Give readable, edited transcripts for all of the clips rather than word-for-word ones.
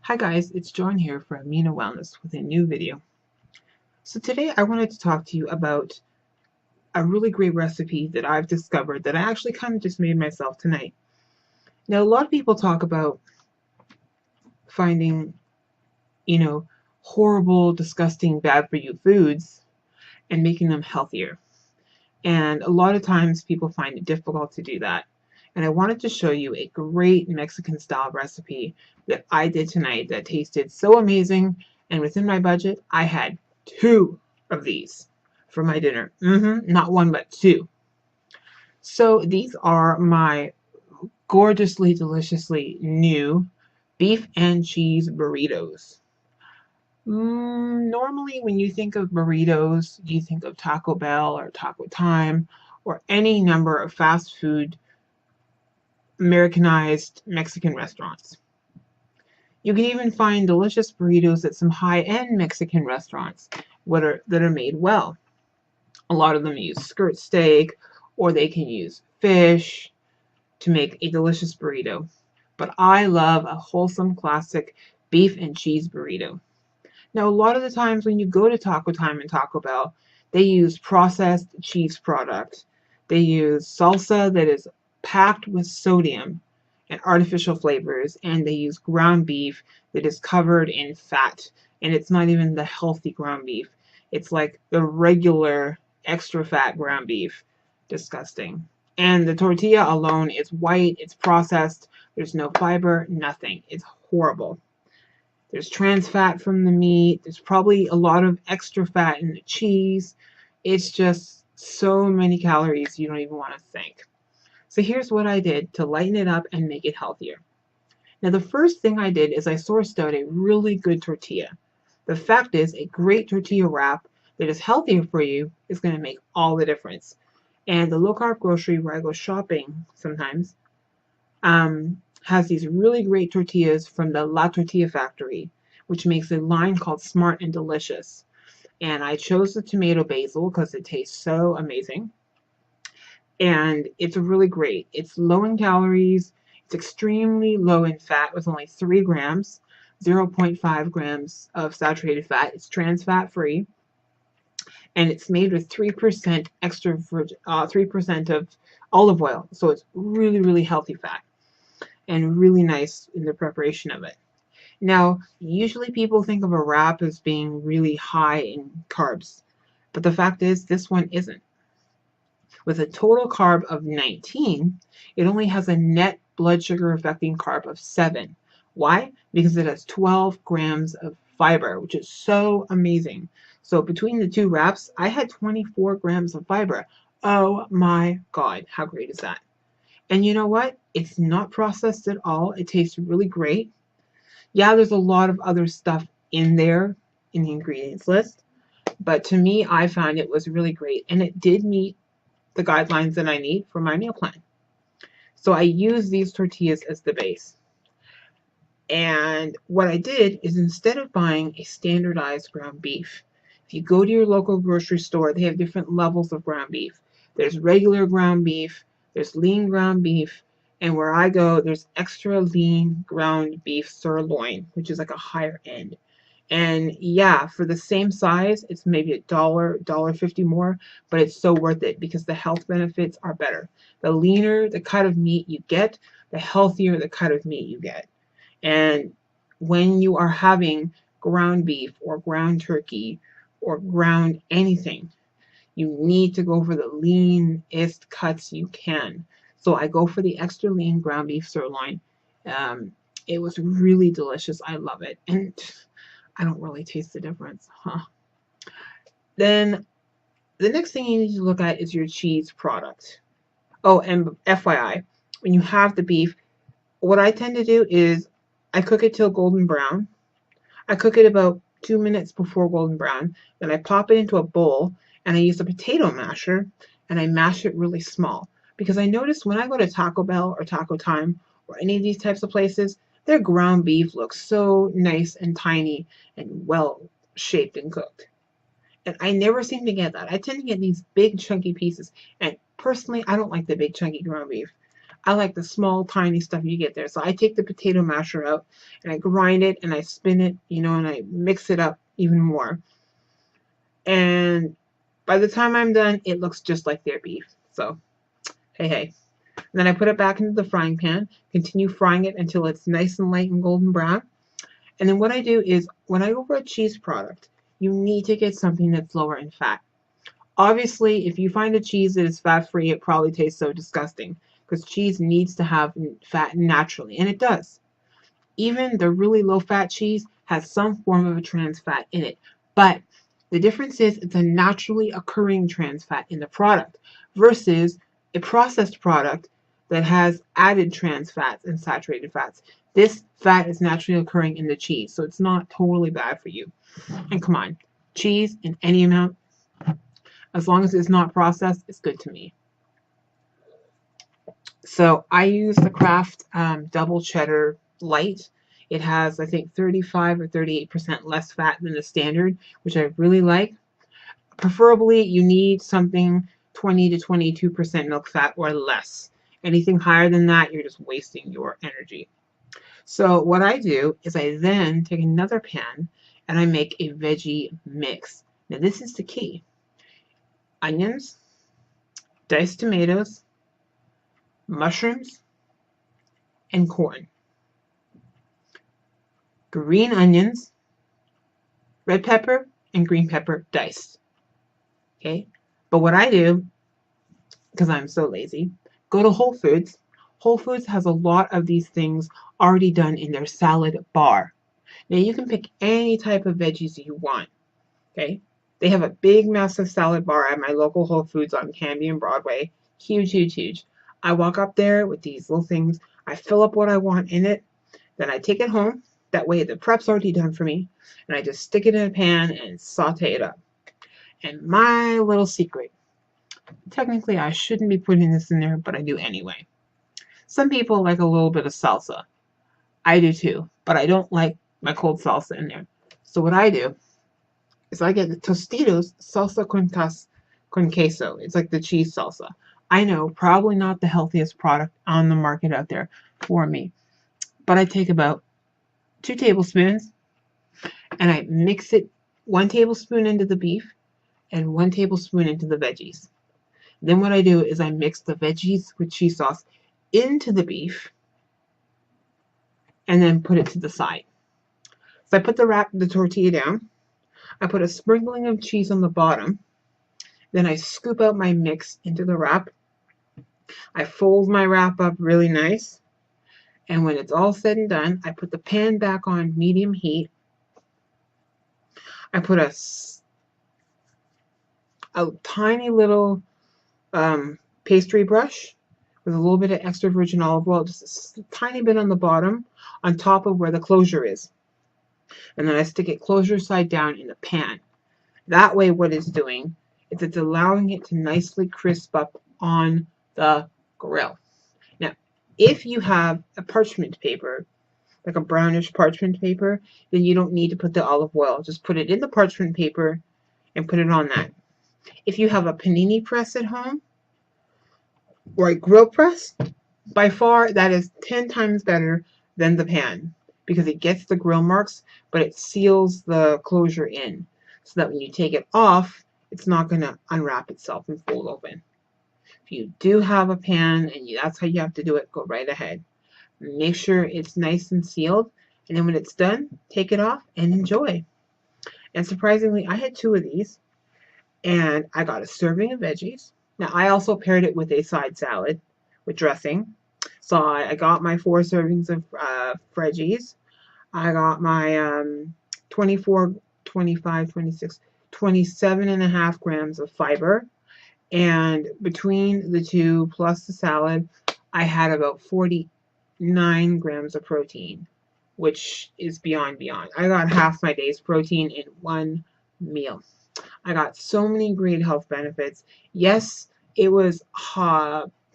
Hi guys, it's Joan here for Amina Wellness with a new video. So today I wanted to talk to you about a really great recipe that I've discovered that I actually kind of just made myself tonight. Now a lot of people talk about finding, horrible, disgusting, bad for you foods and making them healthier. And a lot of times people find it difficult to do that. And I wanted to show you a great Mexican style recipe that I did tonight that tasted so amazing, and within my budget I had two of these for my dinner. Not one but two. So these are my gorgeously deliciously new beef and cheese burritos. Normally when you think of burritos, you think of Taco Bell or Taco Time or any number of fast food Americanized Mexican restaurants. You can even find delicious burritos at some high-end Mexican restaurants that are made well. A lot of them use skirt steak, or they can use fish to make a delicious burrito. But I love a wholesome classic beef and cheese burrito. Now, a lot of the times when you go to Taco Time and Taco Bell, they use processed cheese product. They use salsa that is packed with sodium and artificial flavors, and they use ground beef that is covered in fat, and it's not even the healthy ground beef. It's like the regular extra fat ground beef. Disgusting. And the tortilla alone is white, it's processed, there's no fiber, nothing. It's horrible. There's trans fat from the meat. There's probably a lot of extra fat in the cheese. It's just so many calories you don't even want to think. So here's what I did to lighten it up and make it healthier. Now the first thing I did is I sourced out a really good tortilla. The fact is, a great tortilla wrap that is healthier for you is going to make all the difference. And the low-carb grocery where I go shopping sometimes has these really great tortillas from the La Tortilla factory, which makes a line called Smart and Delicious. And I chose the tomato basil because it tastes so amazing. And it's really great. It's low in calories. It's extremely low in fat with only 3 grams, 0.5 grams of saturated fat. It's trans fat free. And it's made with 3% extra 3% of olive oil. So it's really, really healthy fat and really nice in the preparation of it. Now, usually people think of a wrap as being really high in carbs, but the fact is this one isn't. With a total carb of 19, it only has a net blood sugar affecting carb of 7. Why? Because it has 12 grams of fiber, which is so amazing. So between the two wraps, I had 24 grams of fiber. Oh my God, how great is that? And you know what? It's not processed at all. It tastes really great. Yeah, there's a lot of other stuff in there in the ingredients list, but to me, I found it was really great, and it did meet the guidelines that I need for my meal plan. So I use these tortillas as the base. And what I did is, instead of buying a standardized ground beef, if you go to your local grocery store, they have different levels of ground beef. There's regular ground beef, there's lean ground beef, and where I go, there's extra lean ground beef sirloin, which is like a higher end. And yeah, for the same size, it's maybe $1.50 more, but it's so worth it because the health benefits are better. The leaner the cut of meat you get, the healthier the cut of meat you get. And when you are having ground beef or ground turkey or ground anything, you need to go for the leanest cuts you can. So I go for the extra lean ground beef sirloin. It was really delicious. I love it. And I don't really taste the difference. Then the next thing you need to look at is your cheese product. Oh, and FYI, when you have the beef, what I tend to do is I cook it till golden brown. I cook it about 2 minutes before golden brown. Then I pop it into a bowl and I use a potato masher and I mash it really small. Because I notice when I go to Taco Bell or Taco Time or any of these types of places, their ground beef looks so nice and tiny and well shaped and cooked. And I never seem to get that. I tend to get these big chunky pieces. And personally, I don't like the big chunky ground beef. I like the small, tiny stuff you get there. So I take the potato masher out and I grind it and I spin it, you know, and I mix it up even more. And by the time I'm done, it looks just like their beef. So, hey, hey. And then I put it back into the frying pan, continue frying it until it's nice and light and golden brown. And then what I do is when I go for a cheese product, you need to get something that's lower in fat. Obviously, if you find a cheese that is fat-free, it probably tastes so disgusting because cheese needs to have fat naturally, and it does. Even the really low-fat cheese has some form of a trans fat in it, but the difference is it's a naturally occurring trans fat in the product versus a processed product that has added trans fats and saturated fats. This fat is naturally occurring in the cheese, so it's not totally bad for you. And come on, cheese in any amount, as long as it's not processed, it's good to me. So I use the Kraft Double Cheddar Light. It has, I think, 35 or 38% less fat than the standard, which I really like. Preferably, you need something 20 to 22% milk fat or less. Anything higher than that, you're just wasting your energy. So what I do is I then take another pan and I make a veggie mix. Now this is the key. Onions, diced tomatoes, mushrooms, and corn. Green onions, red pepper, and green pepper diced. Okay? But what I do, because I'm so lazy, go to Whole Foods. Whole Foods has a lot of these things already done in their salad bar. Now you can pick any type of veggies you want. Okay? They have a big, massive salad bar at my local Whole Foods on Canby and Broadway. Huge, huge, huge. I walk up there with these little things. I fill up what I want in it. Then I take it home. That way the prep's already done for me. And I just stick it in a pan and saute it up. And my little secret. Technically, I shouldn't be putting this in there, but I do anyway. Some people like a little bit of salsa. I do too, but I don't like my cold salsa in there. So what I do is I get the Tostitos salsa con queso. It's like the cheese salsa. I know, probably not the healthiest product on the market out there for me. But I take about 2 tablespoons and I mix it 1 tablespoon into the beef and 1 tablespoon into the veggies. Then what I do is I mix the veggies with cheese sauce into the beef and then put it to the side. So I put the tortilla down. I put a sprinkling of cheese on the bottom. Then I scoop out my mix into the wrap. I fold my wrap up really nice. And when it's all said and done, I put the pan back on medium heat. I put a tiny little pastry brush with a little bit of extra virgin olive oil, just a tiny bit on the bottom, on top of where the closure is. And then I stick it closure side down in the pan. That way what it's doing is it's allowing it to nicely crisp up on the grill. Now, if you have a parchment paper, like a brownish parchment paper, then you don't need to put the olive oil. Just put it in the parchment paper and put it on that. If you have a panini press at home or a grill press, by far that is 10 times better than the pan because it gets the grill marks, but it seals the closure in so that when you take it off, it's not going to unwrap itself and fold open. If you do have a pan and that's how you have to do it, go right ahead. Make sure it's nice and sealed, and then when it's done, take it off and enjoy. And surprisingly, I had 2 of these, and I got a serving of veggies. Now, I also paired it with a side salad with dressing. So I got my 4 servings of veggies. I got my 24, 25, 26, 27 and a half grams of fiber. And between the 2 plus the salad, I had about 49 grams of protein, which is beyond. I got half my day's protein in one meal. I got so many great health benefits. Yes, it was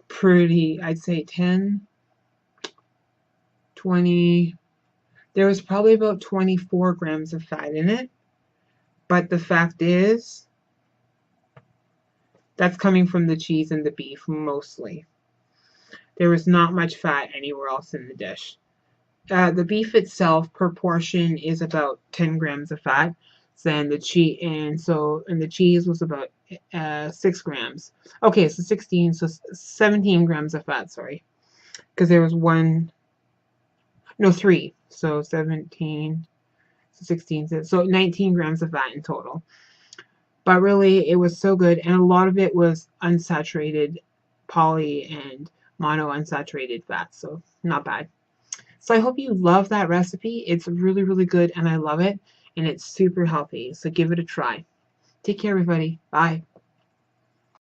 pretty, I'd say 10, 20, there was probably about 24 grams of fat in it. But the fact is, that's coming from the cheese and the beef mostly. There was not much fat anywhere else in the dish. The beef itself per portion is about 10 grams of fat. Then the cheese and the cheese was about 6 grams. Okay, so 16, so 17 grams of fat. Sorry, because there was one, no 3, so 17, 16, so 19 grams of fat in total. But really, it was so good, and a lot of it was unsaturated poly and monounsaturated fats, so not bad. So I hope you love that recipe. It's really, really good, and I love it, and it's super healthy. So give it a try. Take care, everybody. Bye.